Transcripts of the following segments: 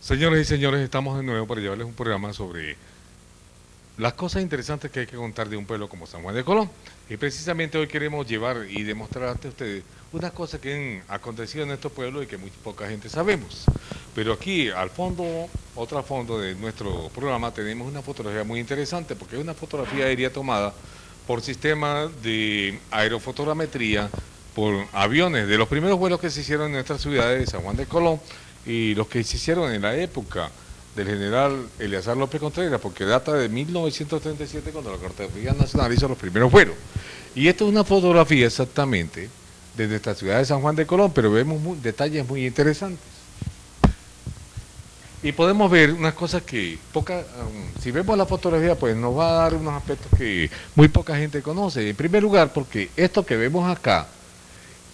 Señores y señores, estamos de nuevo para llevarles un programa sobre las cosas interesantes que hay que contar de un pueblo como San Juan de Colón. Y precisamente hoy queremos llevar y demostrar ante ustedes unas cosas que han acontecido en estos pueblos y que muy poca gente sabemos. Pero aquí al fondo, otro fondo de nuestro programa, tenemos una fotografía muy interesante porque es una fotografía aérea tomada por sistema de aerofotogrametría por aviones de los primeros vuelos que se hicieron en nuestra ciudad de San Juan de Colón y los que se hicieron en la época del general Eleazar López Contreras, porque data de 1937 cuando la Cartografía Nacional hizo los primeros vuelos. Y esto es una fotografía exactamente de nuestra ciudad de San Juan de Colón, pero vemos detalles muy interesantes. Y podemos ver unas cosas que si vemos la fotografía, pues nos va a dar unos aspectos que muy poca gente conoce. En primer lugar, porque esto que vemos acá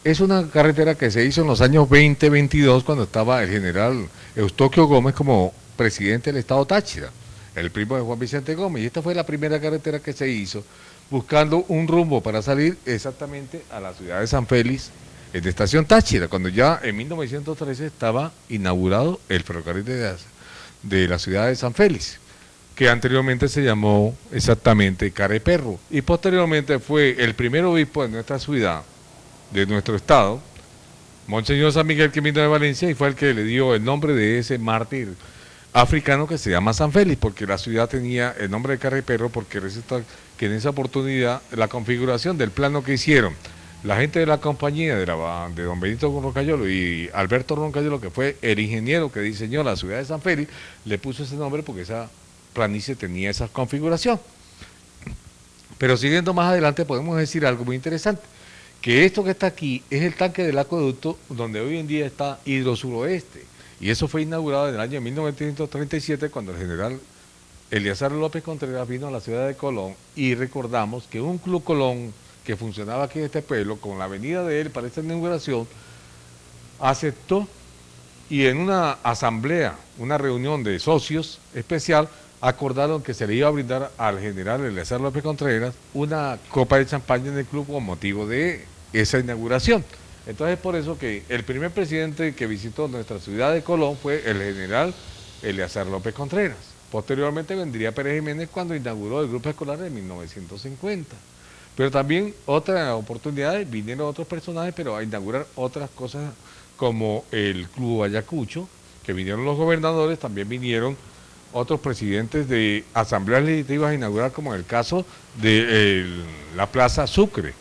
es una carretera que se hizo en los años 20-22 cuando estaba el general Eustoquio Gómez como presidente del estado Táchira, el primo de Juan Vicente Gómez. Y esta fue la primera carretera que se hizo buscando un rumbo para salir exactamente a la ciudad de San Félix, en la estación Táchira, cuando ya en 1913 estaba inaugurado el ferrocarril de la ciudad de San Félix, que anteriormente se llamó exactamente Careperro, y posteriormente fue el primer obispo de nuestra ciudad, de nuestro estado, Monseñor San Miguel que vino de Valencia, y fue el que le dio el nombre de ese mártir africano que se llama San Félix, porque la ciudad tenía el nombre de Careperro, porque resulta que en esa oportunidad la configuración del plano que hicieron la gente de la compañía de don Benito Roncayolo y Alberto Roncayolo, que fue el ingeniero que diseñó la ciudad de San Félix, le puso ese nombre porque esa planicie tenía esa configuración. Pero siguiendo más adelante podemos decir algo muy interesante, que esto que está aquí es el tanque del acueducto donde hoy en día está Hidrosuroeste, y eso fue inaugurado en el año 1937 cuando el general Eleazar López Contreras vino a la ciudad de Colón, y recordamos que un Club Colón que funcionaba aquí en este pueblo, con la venida de él para esta inauguración, aceptó, y en una asamblea, una reunión de socios especial, acordaron que se le iba a brindar al general Eleazar López Contreras una copa de champaña en el club con motivo de esa inauguración. Entonces por eso que el primer presidente que visitó nuestra ciudad de Colón fue el general Eleazar López Contreras. Posteriormente vendría Pérez Jiménez cuando inauguró el grupo escolar en 1950. Pero también otras oportunidades, vinieron otros personajes, pero a inaugurar otras cosas como el Club Ayacucho, que vinieron los gobernadores, también vinieron otros presidentes de asambleas legislativas a inaugurar, como en el caso de la Plaza Sucre,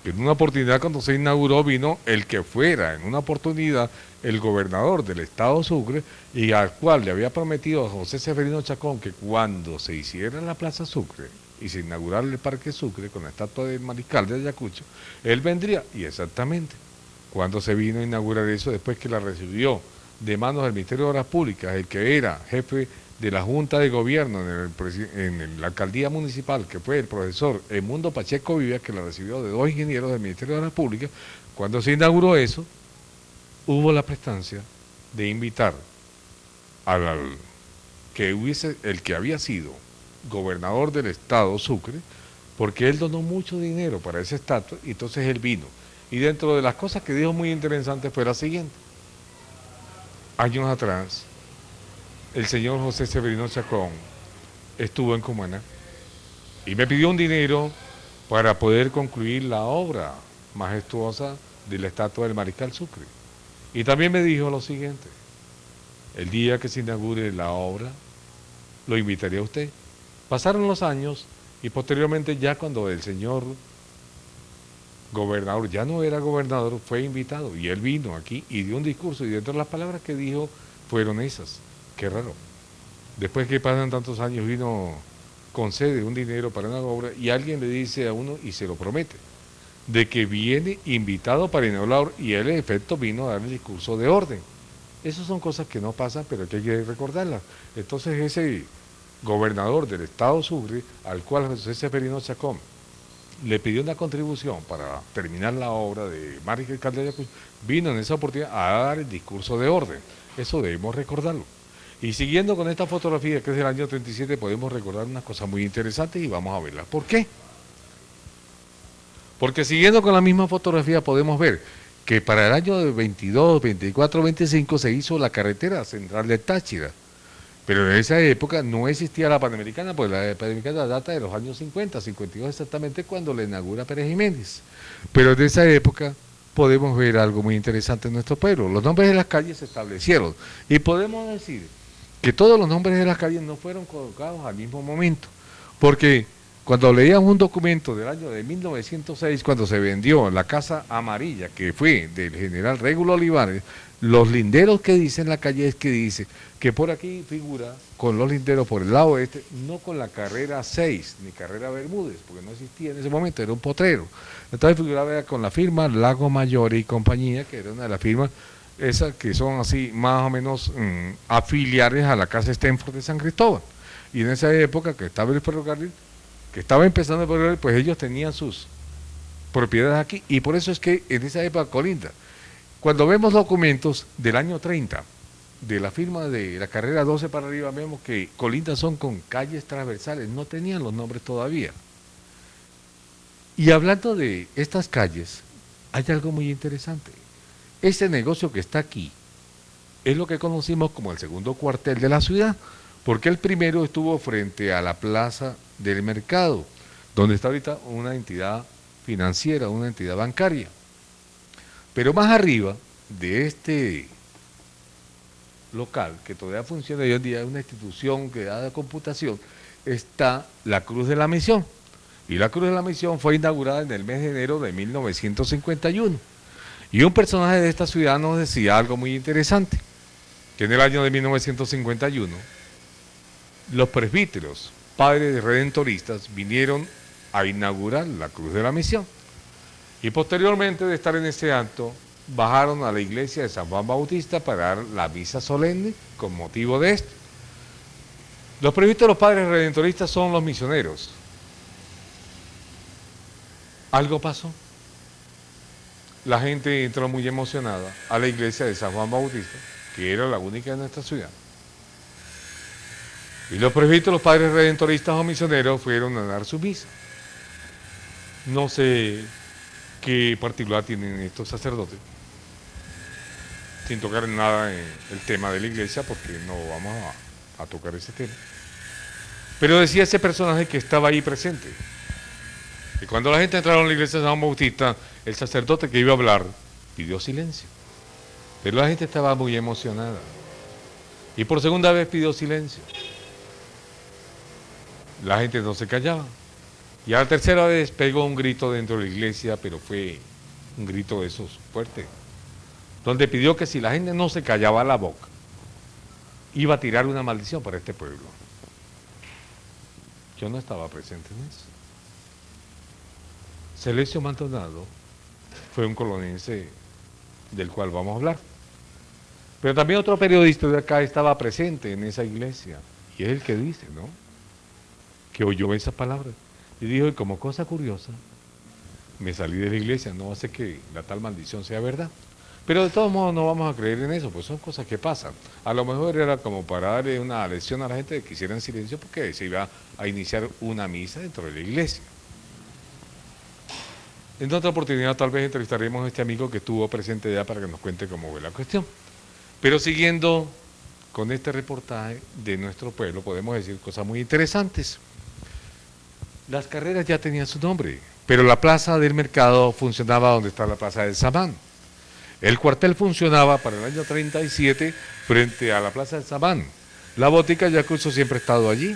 que en una oportunidad cuando se inauguró vino el que fuera en una oportunidad el gobernador del estado Sucre, y al cual le había prometido a José Severino Chacón que cuando se hiciera la Plaza Sucre y se inaugurara el Parque Sucre con la estatua del mariscal de Ayacucho, él vendría. Y exactamente, cuando se vino a inaugurar eso, después que la recibió de manos del Ministerio de Obras Públicas, el que era jefe de la Junta de Gobierno en la alcaldía municipal, que fue el profesor Edmundo Pacheco Vivia, que la recibió de dos ingenieros del Ministerio de Obras Públicas, cuando se inauguró eso, hubo la prestancia de invitar al que hubiese, el que había sido gobernador del estado Sucre, porque él donó mucho dinero para esa estatua, y entonces él vino. Y dentro de las cosas que dijo muy interesante fue la siguiente: años atrás, el señor José Severino Chacón estuvo en Cumaná y me pidió un dinero para poder concluir la obra majestuosa de la estatua del mariscal Sucre. Y también me dijo lo siguiente: el día que se inaugure la obra, lo invitaría a usted. Pasaron los años y posteriormente, ya cuando el señor gobernador ya no era gobernador, fue invitado y él vino aquí y dio un discurso, y dentro de las palabras que dijo fueron esas: qué raro, después que pasan tantos años vino, concede un dinero para una obra, y alguien le dice a uno y se lo promete, de que viene invitado para inaugurar, y él en efecto vino a dar el discurso de orden. Esas son cosas que no pasan, pero que hay que recordarlas. Entonces ese gobernador del estado Sucre, al cual José Severino Chacón le pidió una contribución para terminar la obra de Mariscal de Ayacucho, vino en esa oportunidad a dar el discurso de orden. Eso debemos recordarlo. Y siguiendo con esta fotografía, que es del año 37, podemos recordar unas cosas muy interesantes y vamos a verlas. ¿Por qué? Porque siguiendo con la misma fotografía podemos ver que para el año de 22, 24, 25 se hizo la carretera central de Táchira. Pero en esa época no existía la Panamericana, pues la Panamericana data de los años 50, 52 exactamente cuando la inaugura Pérez Jiménez. Pero de esa época podemos ver algo muy interesante en nuestro pueblo. Los nombres de las calles se establecieron y podemos decir que todos los nombres de las calles no fueron colocados al mismo momento, porque cuando leíamos un documento del año de 1906, cuando se vendió la Casa Amarilla, que fue del general Régulo Olivares, los linderos que dice en la calle es que dice que por aquí figura con los linderos por el lado oeste, no con la carrera 6 ni carrera Bermúdez, porque no existía en ese momento, era un potrero. Entonces figuraba con la firma Lago Mayor y compañía, que era una de las firmas esas que son así más o menos afiliares a la Casa Stenford de San Cristóbal. Y en esa época que estaba el ferrocarril, que estaba empezando el ferrocarril, pues ellos tenían sus propiedades aquí, y por eso es que en esa época colinda. Cuando vemos documentos del año 30, de la firma de la carrera 12 para arriba, vemos que colindas son con calles transversales, no tenían los nombres todavía. Y hablando de estas calles, hay algo muy interesante. Este negocio que está aquí es lo que conocimos como el segundo cuartel de la ciudad, porque el primero estuvo frente a la plaza del mercado, donde está ahorita una entidad financiera, una entidad bancaria. Pero más arriba de este local, que todavía funciona hoy en día, es una institución que da de computación, está la Cruz de la Misión. Y la Cruz de la Misión fue inaugurada en el mes de enero de 1951. Y un personaje de esta ciudad nos decía algo muy interesante, que en el año de 1951, los presbíteros, padres redentoristas, vinieron a inaugurar la Cruz de la Misión. Y posteriormente de estar en ese acto, bajaron a la iglesia de San Juan Bautista para dar la misa solemne con motivo de esto. Los presbíteros padres redentoristas son los misioneros. Algo pasó. La gente entró muy emocionada a la iglesia de San Juan Bautista, que era la única de nuestra ciudad. Y los presbíteros padres redentoristas o misioneros fueron a dar su misa. No sé qué particular tienen estos sacerdotes, sin tocar en nada el tema de la iglesia, porque no vamos a tocar ese tema. Pero decía ese personaje que estaba ahí presente. Y cuando la gente entraron a la iglesia de San Juan Bautista, el sacerdote que iba a hablar pidió silencio. Pero la gente estaba muy emocionada. Y por segunda vez pidió silencio. La gente no se callaba. Y a la tercera vez pegó un grito dentro de la iglesia, pero fue un grito de esos fuertes, donde pidió que si la gente no se callaba la boca, iba a tirar una maldición para este pueblo. Yo no estaba presente en eso. Celesio Maldonado fue un colonense del cual vamos a hablar. Pero también otro periodista de acá estaba presente en esa iglesia, y es el que dice, ¿no?, que oyó esas palabras. Y dijo, y como cosa curiosa, me salí de la iglesia, no hace que la tal maldición sea verdad. Pero de todos modos no vamos a creer en eso, pues son cosas que pasan. A lo mejor era como para darle una lección a la gente de que hicieran silencio, porque se iba a iniciar una misa dentro de la iglesia. En otra oportunidad tal vez entrevistaremos a este amigo que estuvo presente ya para que nos cuente cómo fue la cuestión. Pero siguiendo con este reportaje de nuestro pueblo, podemos decir cosas muy interesantes. Las carreras ya tenían su nombre, pero la plaza del mercado funcionaba donde está la plaza del Samán. El cuartel funcionaba para el año 37 frente a la plaza del Samán. La botica Yacucho siempre ha estado allí,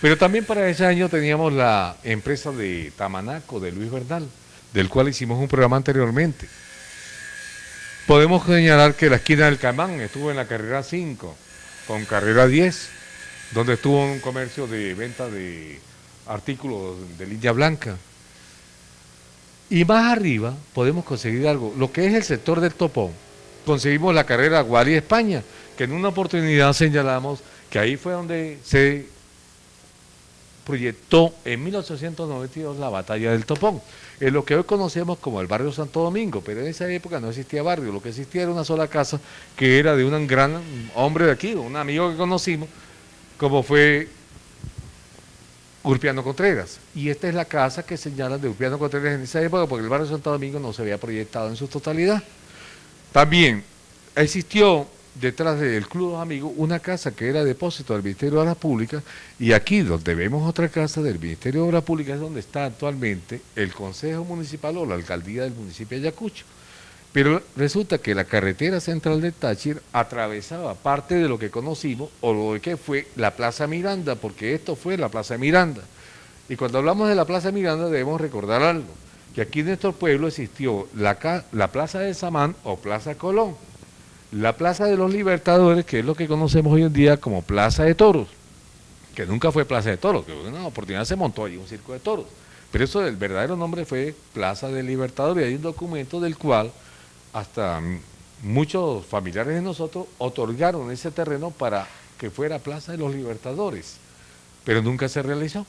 pero también para ese año teníamos la empresa de Tamanaco, de Luis Bernal, del cual hicimos un programa anteriormente. Podemos señalar que la esquina del Caimán estuvo en la carrera 5, con carrera 10, donde estuvo un comercio de venta de artículos de línea blanca. Y más arriba podemos conseguir algo, lo que es el sector del Topón. Conseguimos la carrera Guari España, que en una oportunidad señalamos que ahí fue donde se proyectó en 1892 la batalla del Topón, en lo que hoy conocemos como el barrio Santo Domingo, pero en esa época no existía barrio, lo que existía era una sola casa que era de un gran hombre de aquí, un amigo que conocimos, como fue Urpiano Contreras. Y esta es la casa que señalan de Urpiano Contreras en esa época, porque el barrio de Santo Domingo no se había proyectado en su totalidad. También existió detrás del Club de los Amigos una casa que era depósito del Ministerio de Obras Públicas, y aquí donde vemos otra casa del Ministerio de Obras Públicas es donde está actualmente el Consejo Municipal o la Alcaldía del municipio de Ayacucho. Pero resulta que la carretera central de Táchira atravesaba parte de lo que conocimos o lo que fue la Plaza Miranda, porque esto fue la Plaza Miranda. Y cuando hablamos de la Plaza Miranda debemos recordar algo, que aquí en nuestro pueblo existió la Plaza de Samán o Plaza Colón, la Plaza de los Libertadores, que es lo que conocemos hoy en día como Plaza de Toros, que nunca fue Plaza de Toros, que en una oportunidad se montó allí un circo de toros, pero eso el verdadero nombre fue Plaza de Libertadores, y hay un documento del cual hasta muchos familiares de nosotros otorgaron ese terreno para que fuera Plaza de los Libertadores, pero nunca se realizó.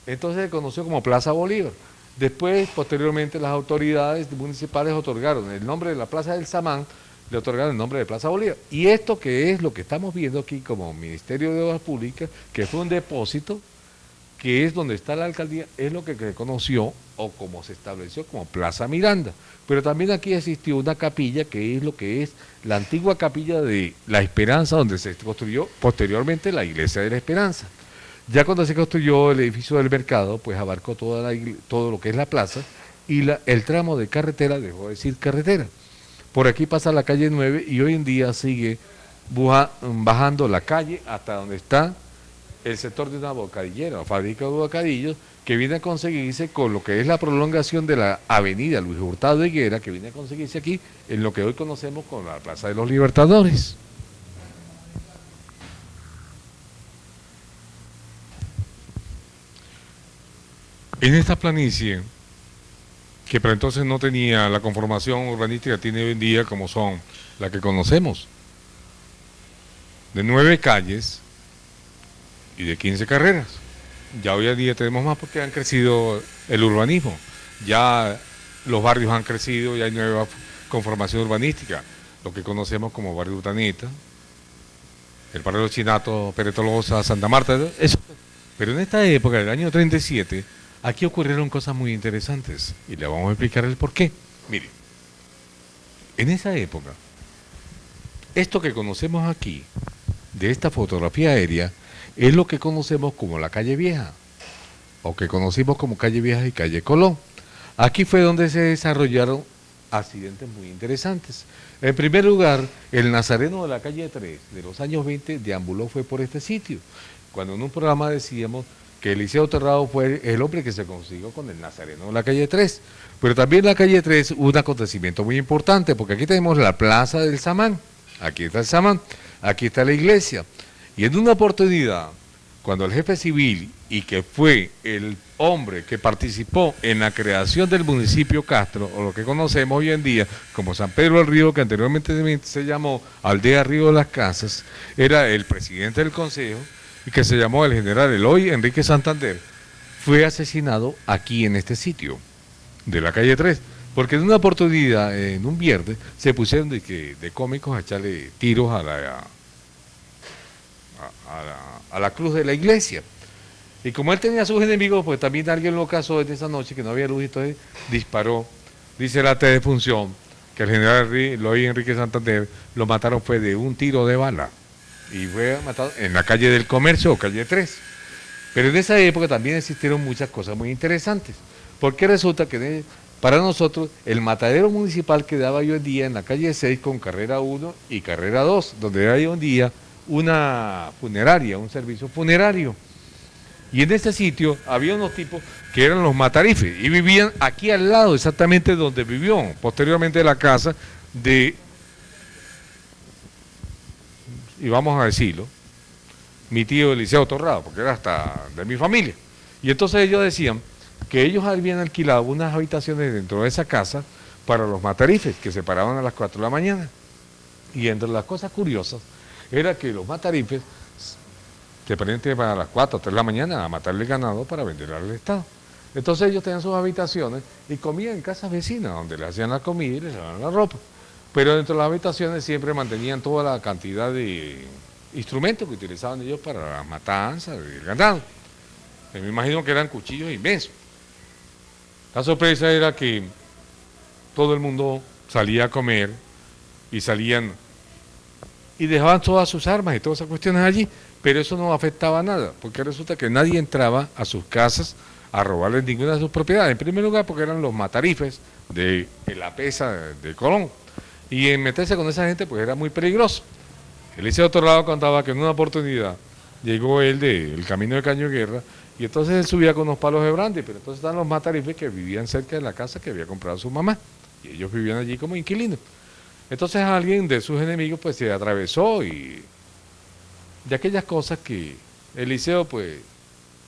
Entonces se conoció como Plaza Bolívar. Después, posteriormente, las autoridades municipales otorgaron el nombre de la Plaza del Samán, le otorgaron el nombre de Plaza Bolívar. Y esto que es lo que estamos viendo aquí como Ministerio de Obras Públicas, que fue un depósito, que es donde está la alcaldía, es lo que se conoció o como se estableció como Plaza Miranda. Pero también aquí existió una capilla que es lo que es la antigua capilla de La Esperanza, donde se construyó posteriormente la Iglesia de la Esperanza. Ya cuando se construyó el edificio del mercado, pues abarcó todo lo que es la plaza y el tramo de carretera dejó de decir carretera. Por aquí pasa la calle 9 y hoy en día sigue bajando la calle hasta donde está el sector de una bocadillera o fábrica de bocadillos, que viene a conseguirse con lo que es la prolongación de la avenida Luis Hurtado Higuera, que viene a conseguirse aquí en lo que hoy conocemos como la Plaza de los Libertadores. En esta planicie, que para entonces no tenía la conformación urbanística que tiene hoy en día, como son la que conocemos, de 9 calles y de 15 carreras. Ya hoy en día tenemos más porque han crecido el urbanismo, ya los barrios han crecido, ya hay nueva conformación urbanística, lo que conocemos como barrio Urdaneta, el barrio de los Chinatos, Pérez Tolosa, Santa Marta, eso. Pero en esta época, del año 37, aquí ocurrieron cosas muy interesantes y le vamos a explicar el por qué. Mire, en esa época, esto que conocemos aquí, de esta fotografía aérea, es lo que conocemos como la calle Vieja, o que conocimos como calle Vieja y calle Colón. Aquí fue donde se desarrollaron accidentes muy interesantes. En primer lugar, el nazareno de la calle 3 de los años 20 deambuló fue por este sitio, cuando en un programa decíamos que Eliseo Terrado fue el hombre que se consiguió con el nazareno de la calle 3. Pero también en la calle 3 hubo un acontecimiento muy importante, porque aquí tenemos la plaza del Samán, aquí está el Samán, aquí está la iglesia. Y en una oportunidad, cuando el jefe civil, y que fue el hombre que participó en la creación del municipio Castro, o lo que conocemos hoy en día como San Pedro del Río, que anteriormente se llamó Aldea Río de las Casas, era el presidente del consejo, y que se llamó el general Eloy Enrique Santander, fue asesinado aquí en este sitio, de la calle 3, porque en una oportunidad, en un viernes, se pusieron de cómicos a echarle tiros a la cruz de la iglesia. Y como él tenía sus enemigos, pues también alguien lo casó en esa noche, que no había luz, entonces disparó. Dice la T de función que el general Eloy Enrique Santander lo mataron fue de un tiro de bala. Y fue matado en la calle del Comercio o calle 3. Pero en esa época también existieron muchas cosas muy interesantes, porque resulta que para nosotros el matadero municipal quedaba hoy en día en la calle 6 con carrera 1 y carrera 2, donde hay hoy en día una funeraria, un servicio funerario. Y en ese sitio había unos tipos que eran los matarifes y vivían aquí al lado, exactamente donde vivió posteriormente la casa de, y vamos a decirlo, mi tío Eliseo Torrado, porque era hasta de mi familia. Y entonces ellos decían que ellos habían alquilado unas habitaciones dentro de esa casa para los matarifes, que se paraban a las 4 de la mañana. Y entre las cosas curiosas era que los matarifes se ponían a las 4 o 3 de la mañana a matarle ganado para venderlo al Estado. Entonces ellos tenían sus habitaciones y comían en casas vecinas, donde le hacían la comida y les lavaban la ropa. Pero dentro de las habitaciones siempre mantenían toda la cantidad de instrumentos que utilizaban ellos para la matanza del ganado. Me imagino que eran cuchillos inmensos. La sorpresa era que todo el mundo salía a comer y salían y dejaban todas sus armas y todas esas cuestiones allí, pero eso no afectaba nada, porque resulta que nadie entraba a sus casas a robarles ninguna de sus propiedades. En primer lugar, porque eran los matarifes de la pesa de Colón, y en meterse con esa gente pues era muy peligroso. Eliseo Torrado contaba que en una oportunidad llegó él del camino de Caño de Guerra, y entonces él subía con unos palos de brandy, pero entonces estaban los matarifes que vivían cerca de la casa que había comprado su mamá, y ellos vivían allí como inquilinos. Entonces alguien de sus enemigos pues se atravesó y de aquellas cosas que Eliseo pues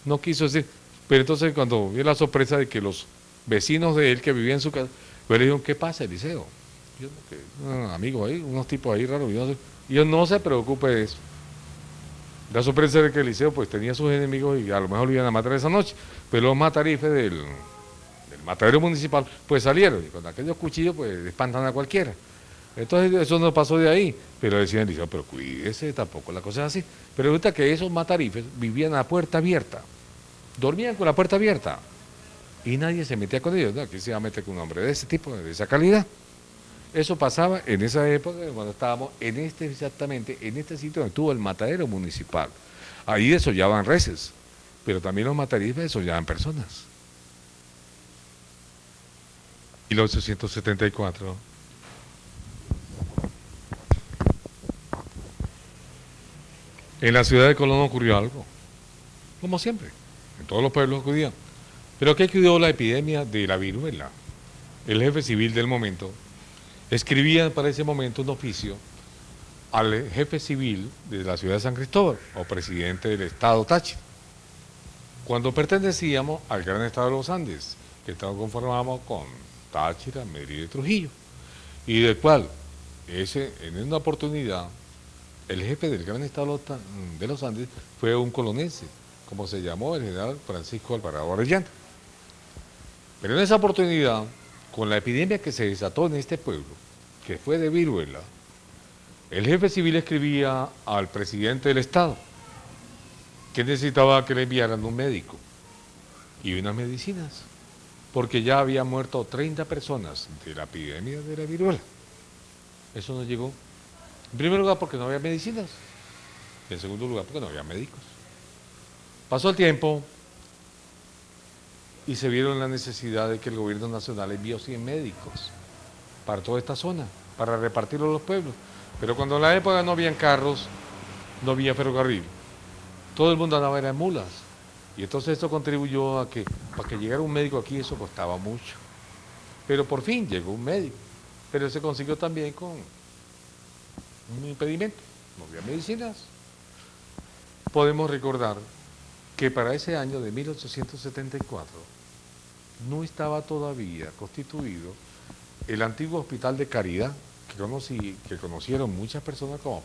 no quiso decir, pero entonces cuando vio la sorpresa de que los vecinos de él que vivían en su casa, pues le dijeron, ¿qué pasa, Eliseo? Yo, unos amigos ahí, unos tipos ahí raros, y yo no se preocupe de eso. La sorpresa de que Eliseo pues tenía sus enemigos y a lo mejor lo iban a matar esa noche, pero los matarifes del matadero municipal pues salieron y con aquellos cuchillos pues espantan a cualquiera. Entonces eso no pasó de ahí, pero decían Eliseo, pero cuídese, tampoco la cosa es así. Pero resulta que esos matarifes vivían a puerta abierta, dormían con la puerta abierta y nadie se metía con ellos, ¿no? Aquí se iba a meter con un hombre de ese tipo, de esa calidad. Eso pasaba en esa época cuando estábamos exactamente en este sitio donde estuvo el matadero municipal. Ahí desollaban reses, pero también los matarifes desollaban personas. Y 1874, en la ciudad de Colón ocurrió algo, como siempre, en todos los pueblos acudían. Pero ¿qué cuidó la epidemia de la viruela? El jefe civil del momento escribía para ese momento un oficio al jefe civil de la ciudad de San Cristóbal, o presidente del estado Táchira, cuando pertenecíamos al gran estado de los Andes, que estamos conformamos con Táchira, Mérida y Trujillo, y del cual, en una oportunidad, el jefe del gran estado de los Andes fue un colonense, como se llamó el general Francisco Alvarado Orellana. Pero en esa oportunidad, con la epidemia que se desató en este pueblo, que fue de viruela, el jefe civil escribía al presidente del estado que necesitaba que le enviaran un médico y unas medicinas, porque ya había muerto 30 personas de la epidemia de la viruela. Eso no llegó. En primer lugar, porque no había medicinas. En segundo lugar, porque no había médicos. Pasó el tiempo y se vieron la necesidad de que el gobierno nacional envió 100 médicos para toda esta zona, para repartirlo a los pueblos. Pero cuando en la época no habían carros, no había ferrocarril, todo el mundo andaba en mulas. Y entonces esto contribuyó a que, para que llegara un médico aquí, eso costaba mucho. Pero por fin llegó un médico, pero se consiguió también con un impedimento, no había medicinas. Podemos recordar que para ese año de 1874 no estaba todavía constituido el antiguo Hospital de Caridad, que conocieron muchas personas como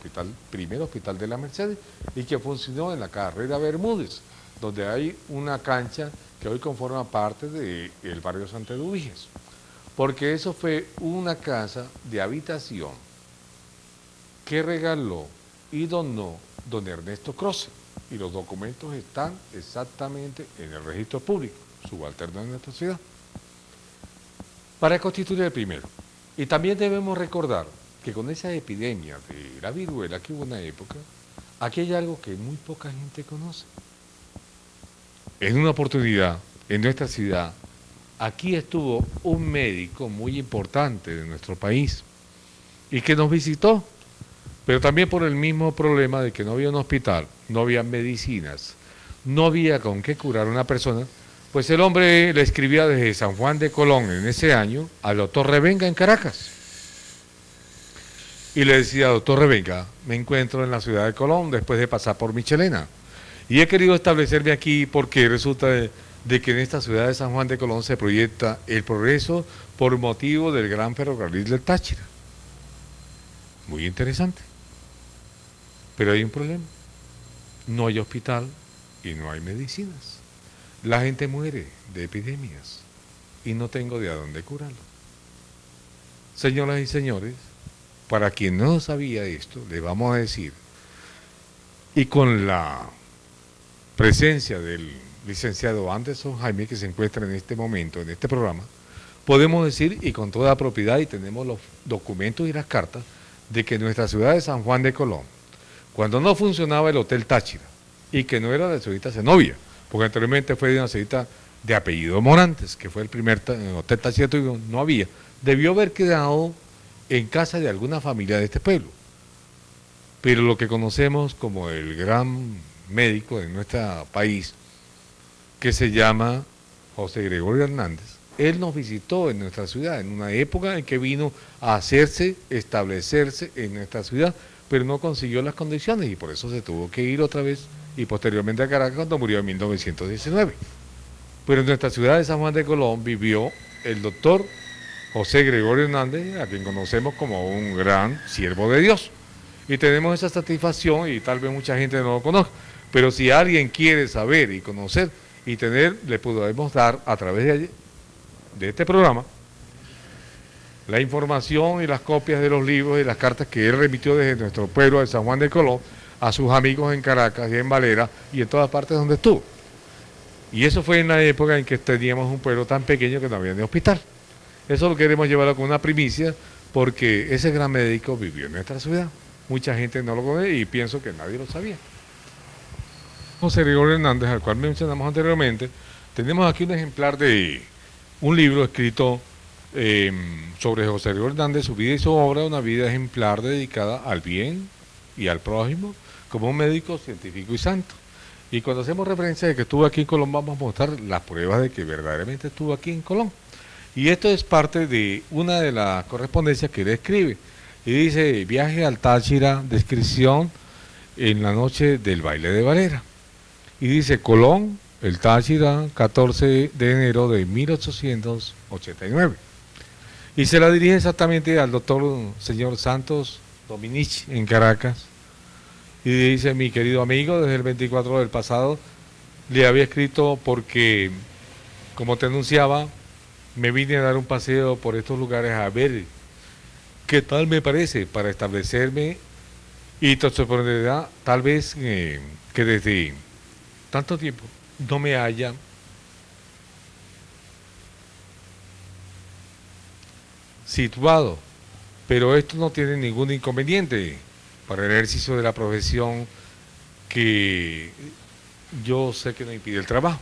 primer hospital de la Mercedes, y que funcionó en la carrera Bermúdez, donde hay una cancha que hoy conforma parte del barrio Santa Eduviges, porque eso fue una casa de habitación que regaló y donó don Ernesto Croce, y los documentos están exactamente en el registro público, subalterno en nuestra ciudad, para constituir el primero. Y también debemos recordar que con esa epidemia de la viruela que hubo en una época, aquí hay algo que muy poca gente conoce. En una oportunidad, en nuestra ciudad, aquí estuvo un médico muy importante de nuestro país y que nos visitó, pero también por el mismo problema de que no había un hospital, no había medicinas, no había con qué curar a una persona, pues el hombre le escribía desde San Juan de Colón en ese año al doctor Revenga en Caracas. Y le decía, doctor Revenga, me encuentro en la ciudad de Colón después de pasar por Michelena. Y he querido establecerme aquí porque resulta de que en esta ciudad de San Juan de Colón se proyecta el progreso por motivo del gran ferrocarril del Táchira. Muy interesante. Pero hay un problema. No hay hospital y no hay medicinas. La gente muere de epidemias y no tengo de a dónde curarlo. Señoras y señores, para quien no sabía esto, le vamos a decir, y con la presencia del licenciado Anderson Jaime, que se encuentra en este momento, en este programa, podemos decir, y con toda propiedad, y tenemos los documentos y las cartas, de que nuestra ciudad de San Juan de Colón, cuando no funcionaba el Hotel Táchira, y que no era de la señorita Zenobia, porque anteriormente fue de una señorita de apellido Morantes, que fue el primer Hotel Táchira, no había, debió haber quedado en casa de alguna familia de este pueblo. Pero lo que conocemos como el gran médico de nuestro país, que se llama José Gregorio Hernández, él nos visitó en nuestra ciudad, en una época en que vino a establecerse en nuestra ciudad, pero no consiguió las condiciones y por eso se tuvo que ir otra vez y posteriormente a Caracas cuando murió en 1919. Pero en nuestra ciudad de San Juan de Colón vivió el doctor José Gregorio Hernández, a quien conocemos como un gran siervo de Dios. Y tenemos esa satisfacción y tal vez mucha gente no lo conozca. Pero si alguien quiere saber y conocer y tener, le podemos dar a través de este programa la información y las copias de los libros y las cartas que él remitió desde nuestro pueblo de San Juan de Colón a sus amigos en Caracas y en Valera y en todas partes donde estuvo. Y eso fue en la época en que teníamos un pueblo tan pequeño que no había ni hospital. Eso lo queremos llevarlo con una primicia porque ese gran médico vivió en nuestra ciudad. Mucha gente no lo conoce y pienso que nadie lo sabía. José Gregorio Hernández, al cual mencionamos anteriormente, tenemos aquí un ejemplar de un libro escrito sobre José Gregorio Hernández, su vida y su obra, una vida ejemplar dedicada al bien y al prójimo, como un médico científico y santo. Y cuando hacemos referencia de que estuvo aquí en Colón, vamos a mostrar las pruebas de que verdaderamente estuvo aquí en Colón. Y esto es parte de una de las correspondencias que él escribe. Y dice, viaje al Táchira, descripción en la noche del baile de Valera. Y dice, Colón, el Táchira, 14 de enero de 1889. Y se la dirige exactamente al doctor señor Santos Dominich en Caracas. Y dice, mi querido amigo, desde el 24 del pasado, le había escrito porque, como te anunciaba, me vine a dar un paseo por estos lugares a ver qué tal me parece para establecerme y te sorprenderá tal vez que desde tanto tiempo no me haya situado, pero esto no tiene ningún inconveniente para el ejercicio de la profesión que yo sé que no impide el trabajo.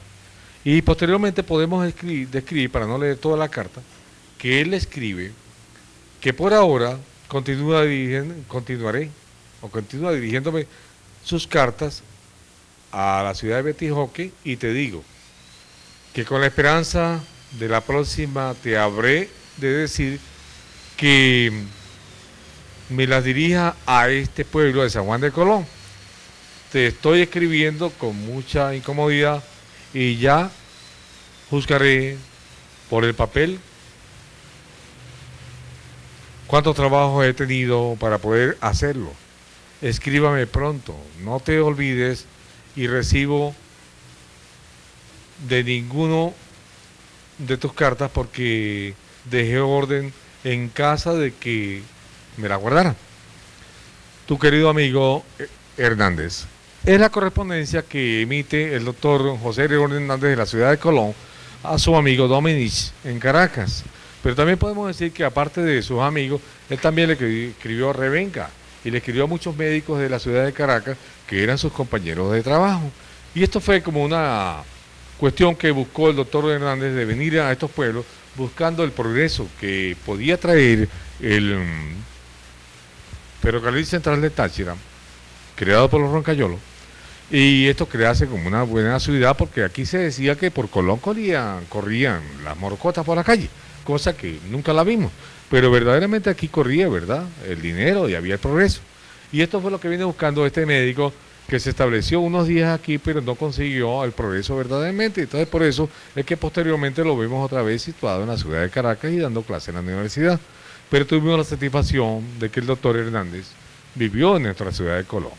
Y posteriormente podemos describir, para no leer toda la carta, que él escribe que por ahora continúa dirigiéndome sus cartas a la ciudad de Betijoque y te digo que con la esperanza de la próxima te habré de decir que me las dirija a este pueblo de San Juan de Colón. Te estoy escribiendo con mucha incomodidad y ya juzgaré por el papel cuántos trabajos he tenido para poder hacerlo. Escríbame pronto, no te olvides y recibo de ninguno de tus cartas porque dejé orden en casa de que me la guardaran. Tu querido amigo Hernández. Es la correspondencia que emite el doctor José Gregorio Hernández de la ciudad de Colón a su amigo Domenech en Caracas. Pero también podemos decir que aparte de sus amigos, él también le escribió a Revenga y le escribió a muchos médicos de la ciudad de Caracas que eran sus compañeros de trabajo. Y esto fue como una cuestión que buscó el doctor Hernández de venir a estos pueblos buscando el progreso que podía traer el ferrocarril central de Táchira, creado por los Roncayolos, y esto crease como una buena ciudad porque aquí se decía que por Colón corrían las morocotas por la calle, cosa que nunca la vimos, pero verdaderamente aquí corría, ¿verdad?, el dinero y había el progreso. Y esto fue lo que viene buscando este médico que se estableció unos días aquí, pero no consiguió el progreso verdaderamente. Entonces por eso es que posteriormente lo vemos otra vez situado en la ciudad de Caracas y dando clases en la universidad. Pero tuvimos la satisfacción de que el doctor Hernández vivió en nuestra ciudad de Colón.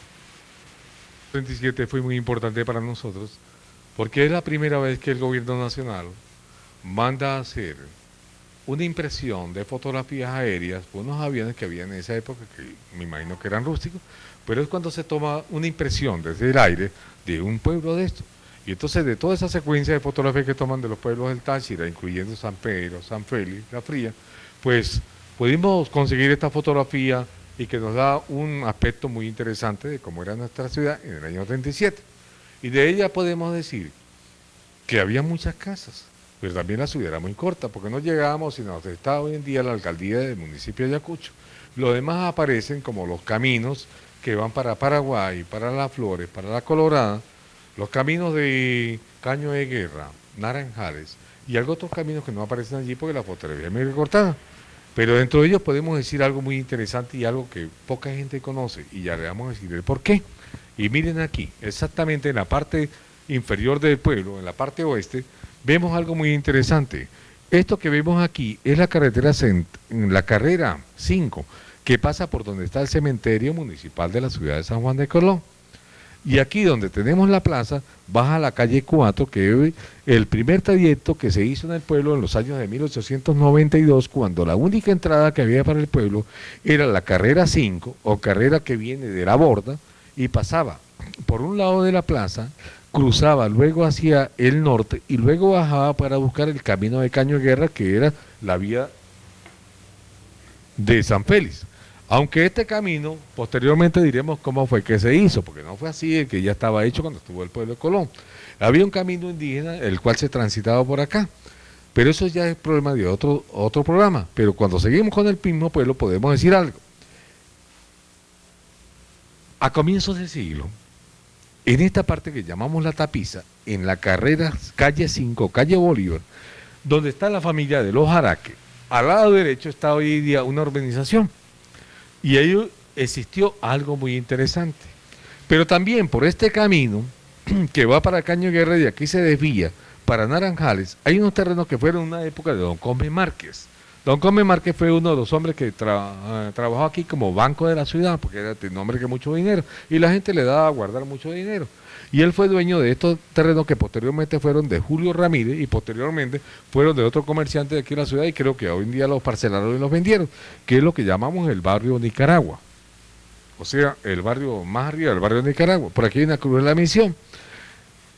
El 37 fue muy importante para nosotros porque es la primera vez que el gobierno nacional manda a hacer una impresión de fotografías aéreas por unos aviones que había en esa época, que me imagino que eran rústicos, pero es cuando se toma una impresión desde el aire de un pueblo de estos. Y entonces de toda esa secuencia de fotografías que toman de los pueblos del Táchira, incluyendo San Pedro, San Félix, La Fría, pues pudimos conseguir esta fotografía y que nos da un aspecto muy interesante de cómo era nuestra ciudad en el año 37. Y de ella podemos decir que había muchas casas, pero también la ciudad era muy corta, porque no llegábamos sino donde está hoy en día la alcaldía del municipio de Ayacucho. Lo demás aparecen como los caminos que van para Paraguay, para Las Flores, para La Colorada, los caminos de Caño de Guerra, Naranjales, y algo otros caminos que no aparecen allí porque la fotografía es muy recortada. Pero dentro de ellos podemos decir algo muy interesante y algo que poca gente conoce, y ya le vamos a decir el por qué. Y miren aquí, exactamente en la parte inferior del pueblo, en la parte oeste, vemos algo muy interesante. Esto que vemos aquí es la la carrera 5, que pasa por donde está el cementerio municipal de la ciudad de San Juan de Colón. Y aquí donde tenemos la plaza, baja la calle 4, que es el primer trayecto que se hizo en el pueblo en los años de 1892, cuando la única entrada que había para el pueblo era la carrera 5, o carrera que viene de la borda, y pasaba por un lado de la plaza, cruzaba luego hacia el norte, y luego bajaba para buscar el camino de Caño de Guerra, que era la vía de San Félix. Aunque este camino, posteriormente diremos cómo fue que se hizo, porque no fue así, que ya estaba hecho cuando estuvo el pueblo de Colón. Había un camino indígena, el cual se transitaba por acá, pero eso ya es problema de otro programa. Pero cuando seguimos con el mismo pueblo podemos decir algo. A comienzos del siglo, en esta parte que llamamos La Tapiza, en la carrera calle 5, calle Bolívar, donde está la familia de los Araque, al lado derecho está hoy día una urbanización. Y ahí existió algo muy interesante. Pero también por este camino que va para Caño Guerra y aquí se desvía para Naranjales, hay unos terrenos que fueron una época de don Cosme Márquez. Don Cosme Márquez fue uno de los hombres que trabajó aquí como banco de la ciudad, porque era un hombre que mucho dinero, y la gente le daba a guardar mucho dinero. Y él fue dueño de estos terrenos que posteriormente fueron de Julio Ramírez y posteriormente fueron de otro comerciante de aquí de la ciudad, y creo que hoy en día los parcelaron y los vendieron, que es lo que llamamos el barrio Nicaragua. O sea, el barrio más arriba del barrio Nicaragua. Por aquí hay una cruz de la misión.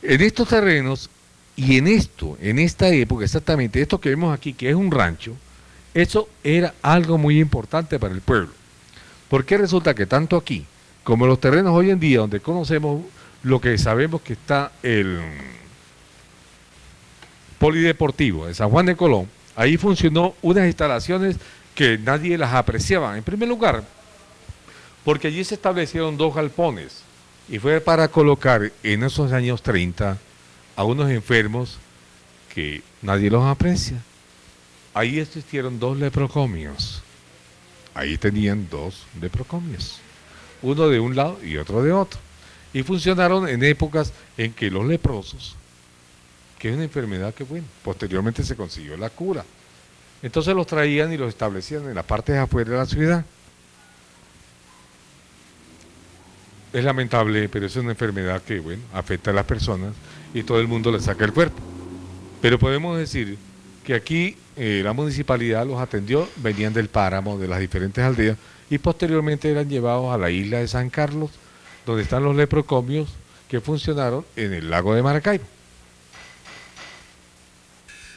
En estos terrenos y en esta época exactamente, esto que vemos aquí, que es un rancho, eso era algo muy importante para el pueblo. Porque resulta que tanto aquí como los terrenos hoy en día donde conocemos lo que sabemos que está el polideportivo de San Juan de Colón, ahí funcionó unas instalaciones que nadie las apreciaba. En primer lugar, porque allí se establecieron dos galpones y fue para colocar en esos años 30 a unos enfermos que nadie los aprecia. Ahí existieron dos leprocomios. Ahí tenían dos leprocomios, uno de un lado y otro de otro. Y funcionaron en épocas en que los leprosos, que es una enfermedad que, bueno, posteriormente se consiguió la cura. Entonces los traían y los establecían en las partes de afuera de la ciudad. Es lamentable, pero es una enfermedad que, bueno, afecta a las personas y todo el mundo le saca el cuerpo. Pero podemos decir que aquí la municipalidad los atendió, venían del páramo, de las diferentes aldeas, y posteriormente eran llevados a la isla de San Carlos, donde están los leprocomios que funcionaron en el lago de Maracaibo.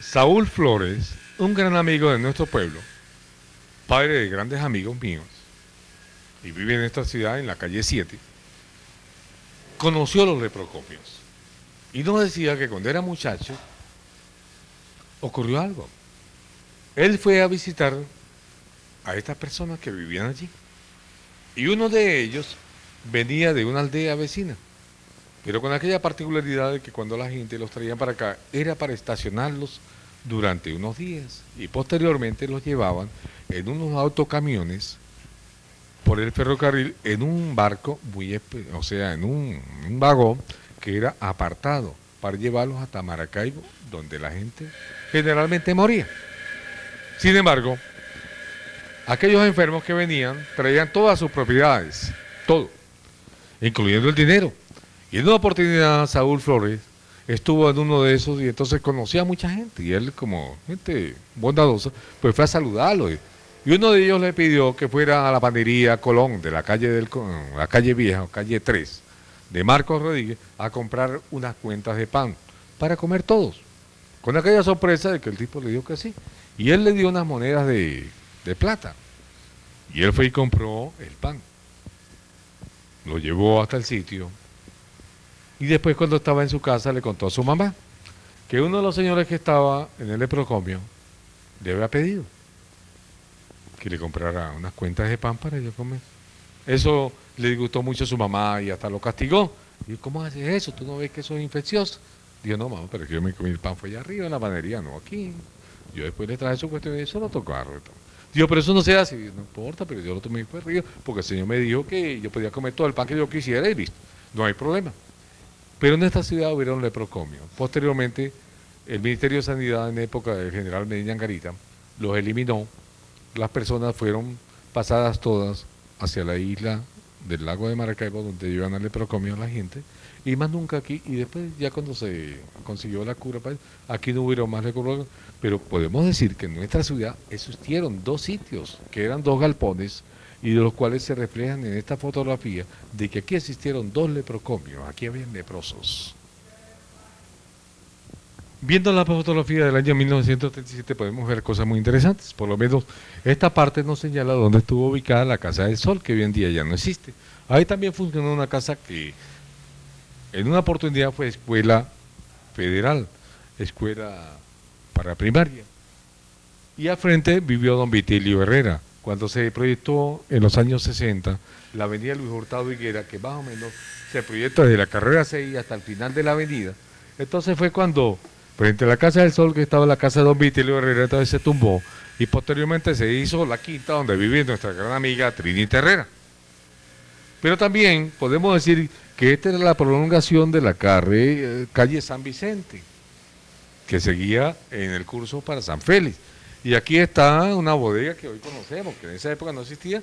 Saúl Flores, un gran amigo de nuestro pueblo, padre de grandes amigos míos, y vive en esta ciudad, en la calle 7, conoció los leprocomios. Y nos decía que cuando era muchacho, ocurrió algo. Él fue a visitar a estas personas que vivían allí. Y uno de ellos venía de una aldea vecina, pero con aquella particularidad de que cuando la gente los traía para acá, era para estacionarlos durante unos días y posteriormente los llevaban en unos autocamiones por el ferrocarril en un barco o sea, en un vagón que era apartado para llevarlos hasta Maracaibo, donde la gente generalmente moría. Sin embargo, aquellos enfermos que venían traían todas sus propiedades, todo, incluyendo el dinero. Y en una oportunidad Saúl Flores estuvo en uno de esos y entonces conocía a mucha gente, y él, como gente bondadosa, pues fue a saludarlo. Y uno de ellos le pidió que fuera a la panadería Colón de la calle Vieja, o calle 3, de Marcos Rodríguez a comprar unas cuentas de pan para comer todos, con aquella sorpresa de que el tipo le dijo que sí. Y él le dio unas monedas de plata. Y él fue y compró el pan. Lo llevó hasta el sitio. Y después, cuando estaba en su casa, le contó a su mamá que uno de los señores que estaba en el leprocomio le había pedido que le comprara unas cuentas de pan para ellos comer. Eso le disgustó mucho a su mamá y hasta lo castigó. Y ¿cómo haces eso? ¿Tú no ves que eso es infeccioso? Dijo, no, mamá, pero es que yo me comí el pan fue allá arriba en la panadería, no aquí. Yo después le traje su cuestión y eso lo tocaron. Digo, pero eso no se hace. No importa, pero yo lo tomé fue arriba porque el Señor me dijo que yo podía comer todo el pan que yo quisiera y listo. No hay problema. Pero en esta ciudad hubieron leprocomios. Posteriormente, el Ministerio de Sanidad en época del general Medina Angarita los eliminó. Las personas fueron pasadas todas hacia la isla del lago de Maracaibo, donde llevan al leprocomio a la gente, y más nunca aquí. Y después, ya cuando se consiguió la cura, aquí no hubieron más leprocomios. Pero podemos decir que en nuestra ciudad existieron dos sitios, que eran dos galpones, y de los cuales se reflejan en esta fotografía de que aquí existieron dos leprocomios, aquí habían leprosos. Viendo la fotografía del año 1937 podemos ver cosas muy interesantes. Por lo menos esta parte nos señala dónde estuvo ubicada la Casa del Sol, que hoy en día ya no existe. Ahí también funcionó una casa que en una oportunidad fue escuela federal, escuela para primaria. Y al frente vivió don Vitilio Herrera. Cuando se proyectó en los años 60 la avenida Luis Hurtado Higuera, que más o menos se proyecta desde la carrera 6 hasta el final de la avenida, entonces fue cuando frente a la Casa del Sol, que estaba la casa de don Vitilio Herrera, entonces se tumbó y posteriormente se hizo la quinta donde vive nuestra gran amiga Trinita Herrera. Pero también podemos decir que esta era la prolongación de la calle San Vicente, que seguía en el curso para San Félix. Y aquí está una bodega que hoy conocemos, que en esa época no existía,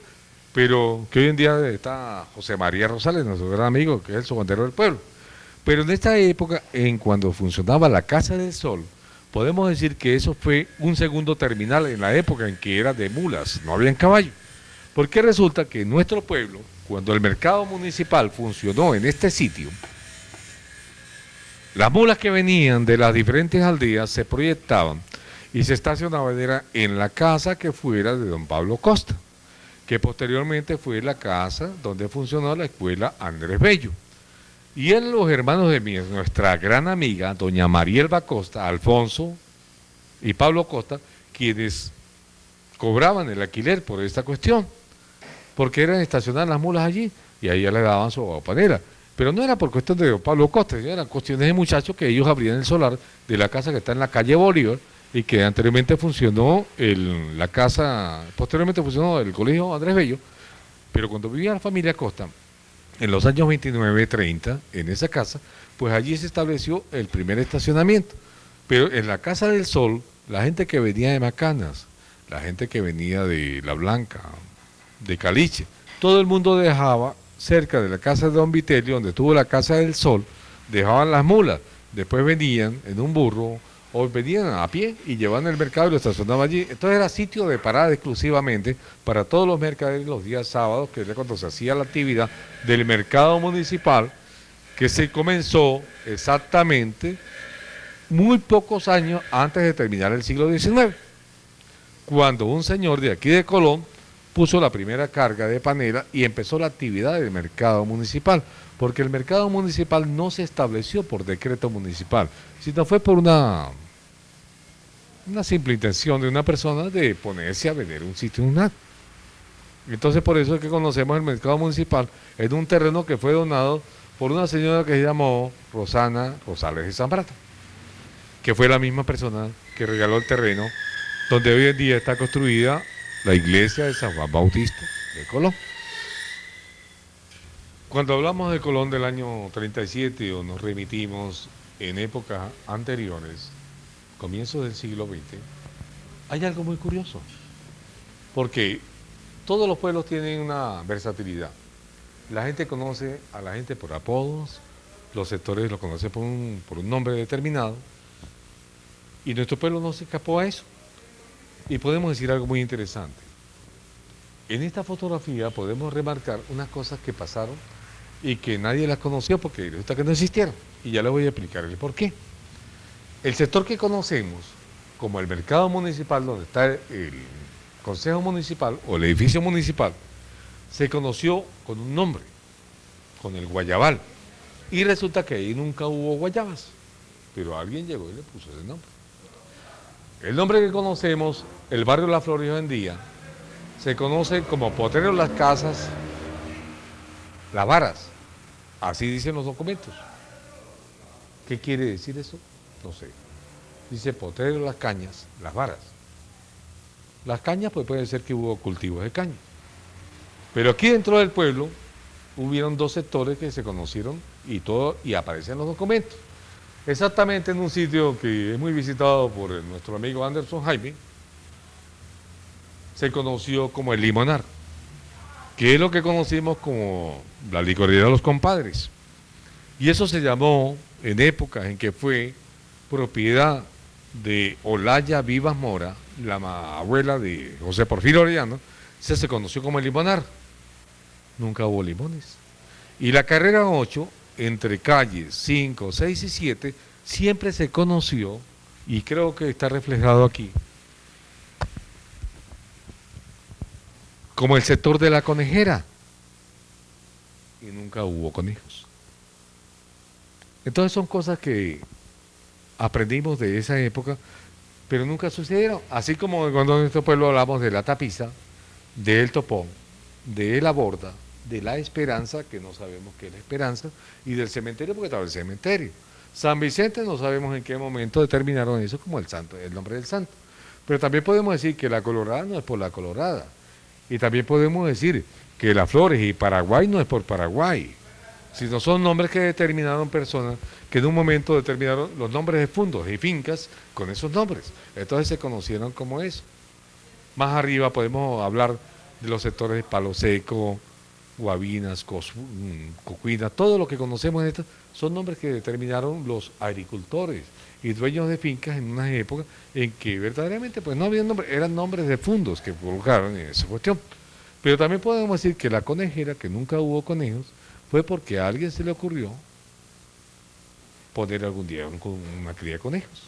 pero que hoy en día está José María Rosales, nuestro gran amigo, que es el sobandero del pueblo. Pero en esta época, en cuando funcionaba la Casa del Sol, podemos decir que eso fue un segundo terminal en la época en que era de mulas, no habían caballo. Porque resulta que en nuestro pueblo, cuando el mercado municipal funcionó en este sitio, las mulas que venían de las diferentes aldeas se proyectaban y se estacionaban en la casa que fuera de don Pablo Costa, que posteriormente fue la casa donde funcionó la escuela Andrés Bello. Y en los hermanos de nuestra gran amiga, doña Marielba Costa, Alfonso y Pablo Costa, quienes cobraban el alquiler por esta cuestión, porque eran estacionar las mulas allí y ahí ya le daban su panera. Pero no era por cuestión de don Pablo Costa, eran cuestiones de muchachos que ellos abrían el solar de la casa que está en la calle Bolívar y que anteriormente funcionó la casa, posteriormente funcionó el colegio Andrés Bello, pero cuando vivía la familia Costa, en los años 29, 30, en esa casa, pues allí se estableció el primer estacionamiento. Pero en la Casa del Sol, la gente que venía de Macanas, la gente que venía de La Blanca, de Caliche, todo el mundo dejaba cerca de la casa de don Vitelio, donde estuvo la Casa del Sol, dejaban las mulas, después venían en un burro o venían a pie y llevaban el mercado y lo estacionaban allí. Entonces era sitio de parada exclusivamente para todos los mercaderes los días sábados, que era cuando se hacía la actividad del mercado municipal, que se comenzó exactamente muy pocos años antes de terminar el siglo XIX, cuando un señor de aquí de Colón puso la primera carga de panela y empezó la actividad del mercado municipal, porque el mercado municipal no se estableció por decreto municipal, sino fue por una simple intención de una persona de ponerse a vender un sitio en un acto. Entonces por eso es que conocemos el mercado municipal en un terreno que fue donado por una señora que se llamó Rosana Rosales de Zambrata, que fue la misma persona que regaló el terreno donde hoy en día está construida la iglesia de San Juan Bautista de Colón. Cuando hablamos de Colón del año 37 o nos remitimos en épocas anteriores, comienzos del siglo XX, hay algo muy curioso, porque todos los pueblos tienen una versatilidad. La gente conoce a la gente por apodos, los sectores lo conocen por un nombre determinado, y nuestro pueblo no se escapó a eso. Y podemos decir algo muy interesante. En esta fotografía podemos remarcar unas cosas que pasaron y que nadie las conoció porque resulta que no existieron. Y ya les voy a explicar el por qué. El sector que conocemos como el mercado municipal, donde está el consejo municipal o el edificio municipal, se conoció con un nombre, con el Guayabal. Y resulta que ahí nunca hubo guayabas, pero alguien llegó y le puso ese nombre. El nombre que conocemos, el barrio La Florida hoy en día, se conoce como Potrero Las Casas, Las Varas. Así dicen los documentos. ¿Qué quiere decir eso? No sé. Dice Potrero Las Cañas, Las Varas. Las cañas, pues puede ser que hubo cultivos de caña. Pero aquí dentro del pueblo hubieron dos sectores que se conocieron y aparecen en los documentos. Exactamente en un sitio que es muy visitado por nuestro amigo Anderson Jaime, se conoció como el Limonar, que es lo que conocimos como la licorería de los compadres. Y eso se llamó en épocas en que fue propiedad de Olaya Vivas Mora, la abuela de José Porfirio Orellana, se conoció como el Limonar. Nunca hubo limones. Y la carrera 8, entre calles 5, 6 y 7, siempre se conoció, y creo que está reflejado aquí, como el sector de la conejera. Y nunca hubo conejos. Entonces son cosas que aprendimos de esa época, pero nunca sucedieron. Así como cuando en nuestro pueblo hablamos de la tapiza, del topón, de la borda, de la esperanza, que no sabemos qué es la esperanza, y del cementerio, porque estaba el cementerio. San Vicente no sabemos en qué momento determinaron eso como el santo, el nombre del santo. Pero también podemos decir que la Colorada no es por la Colorada. Y también podemos decir que las Flores y Paraguay no es por Paraguay, sino son nombres que determinaron personas que en un momento determinaron los nombres de fundos y fincas con esos nombres. Entonces se conocieron como eso. Más arriba podemos hablar de los sectores de Palo Seco, Guabinas, Cocuina, todo lo que conocemos en esto son nombres que determinaron los agricultores y dueños de fincas en unas épocas en que verdaderamente pues no había nombres, eran nombres de fundos que colocaron en esa cuestión. Pero también podemos decir que la conejera, que nunca hubo conejos, fue porque a alguien se le ocurrió poner algún día una cría de conejos.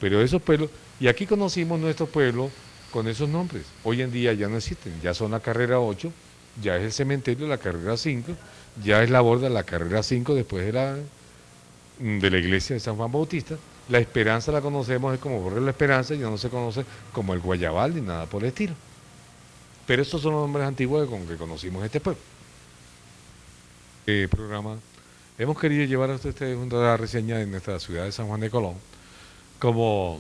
Pero esos pueblos, y aquí conocimos nuestro pueblo con esos nombres. Hoy en día ya no existen, ya son la carrera 8, ya es el cementerio la carrera 5, ya es la borda la carrera 5 después de la iglesia de San Juan Bautista. La Esperanza la conocemos es como Borre la Esperanza, ya no se conoce como el Guayabal ni nada por el estilo. Pero estos son los nombres antiguos con que conocimos este pueblo. Programa hemos querido llevar a ustedes una reseña de nuestra ciudad de San Juan de Colón como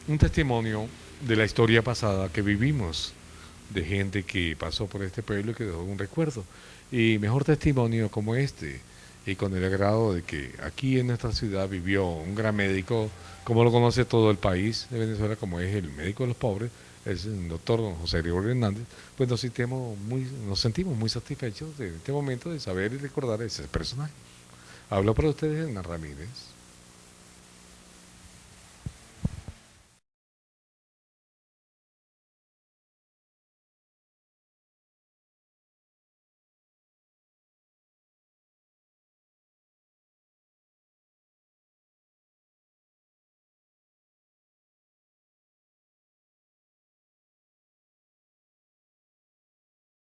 un testimonio de la historia pasada que vivimos, de gente que pasó por este pueblo y que dejó un recuerdo. Y mejor testimonio como este, y con el agrado de que aquí en nuestra ciudad vivió un gran médico, como lo conoce todo el país de Venezuela, como es el médico de los pobres, es el doctor don José Gregorio Hernández, pues nos sentimos muy satisfechos de este momento de saber y recordar a ese personaje. Hablo para ustedes Hernán Ramírez.